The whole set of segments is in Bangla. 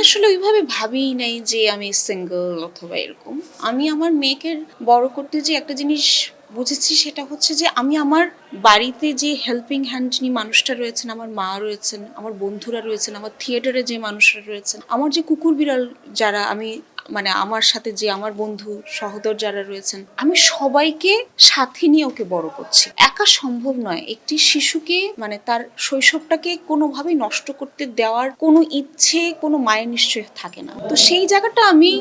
আসলে ওইভাবে ভাবিই নাই যে আমি সিঙ্গল অথবা এরকম। আমি আমার মেয়েকে বড় করতে যে একটা জিনিস বুঝেছি সেটা হচ্ছে যে আমি আমার বাড়িতে যে হেল্পিং হ্যান্ড নিয়ে মানুষটা রয়েছেন, আমার মা রয়েছেন, আমার বন্ধুরা রয়েছেন, আমার থিয়েটারে যে মানুষরা রয়েছেন, আমার যে কুকুর বিড়াল যারা আমি মানে আমার সাথে যে আমার বন্ধু সহোদর যারা রয়েছেন, আমি সবাইকে সাথে নিয়ে ওকে বড় করছি। একা সম্ভব নয় একটি শিশুকে মানে তার শৈশবটাকে কোনোভাবেই নষ্ট করতে দেওয়ার কোনো ইচ্ছে কোনো মায়ের নিশ্চয় থাকে না। তো সেই জায়গাটা আমি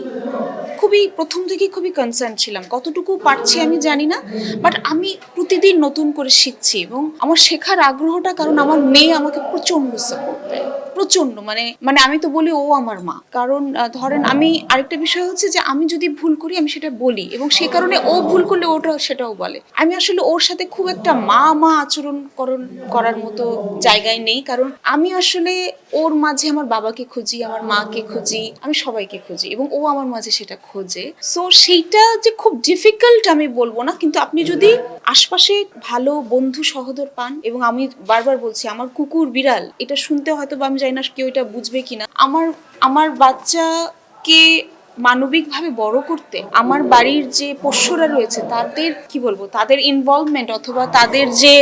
খুবই প্রথম থেকেই খুবই কনসার্ন ছিলাম। কতটুকু পারছি আমি জানি না, বাট আমি প্রতিদিন নতুন করে শিখছি এবং আমার শেখার আগ্রহটা কারণ আমার মেয়ে আমাকে প্রচন্ড সাপোর্ট দেয়, প্রচন্ড মানে মানে আমি তো বলি ও আমার মা। কারণ ধরেন আমি আরেকটা বিষয় হচ্ছে যে আমি যদি ভুল করি আমি সেটা বলি এবং সে কারণে ও ভুল করলে ওটা সেটাও বলে। আমি আসলে ওর সাথে খুব একটা মা মা আচরণ করার মতো জায়গায় নেই, কারণ আমি আসলে ওর মাঝে আমার বাবাকে খুঁজি, আমার মাকে খুঁজি, আমি সবাইকে খুঁজি এবং ও আমার মাঝে সেটা খোঁজে। সো সেইটা যে খুব ডিফিকাল্ট আমি বলবো না, কিন্তু আপনি যদি আশপাশে ভালো বন্ধু সহোদর পান, এবং আমি বারবার বলছি আমার কুকুর বিড়াল, এটা শুনতে হয়তো বা আমি জানি না কেউ এটা বুঝবে কিনা, আমার আমার বাচ্চাকে মানবিকভাবে বড় করতে আমার বাড়ির যে পোষ্যরা রয়েছে তাদের কি বলবো, তাদের ইনভলভমেন্ট অথবা তাদের যে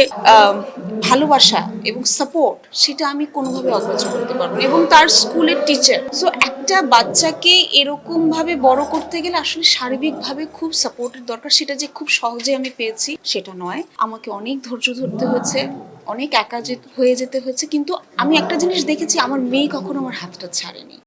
ভালোবাসা এবং সাপোর্ট, সেটা আমি কোনোভাবে অগ্রাহ্য করতে পারবো। এবং তার স্কুলের টিচার, সো একটা বাচ্চাকে এরকম ভাবে বড় করতে গেলে আসলে শারীরিকভাবে খুব সাপোর্টের দরকার। সেটা যে খুব সহজে আমি পেয়েছি সেটা নয়, আমাকে অনেক ধৈর্য ধরতে হয়েছে, অনেক একা হয়ে যেতে হয়েছে, কিন্তু আমি একটা জিনিস দেখেছি, আমার মেয়ে কখনো আমার হাতটা ছাড়েনি।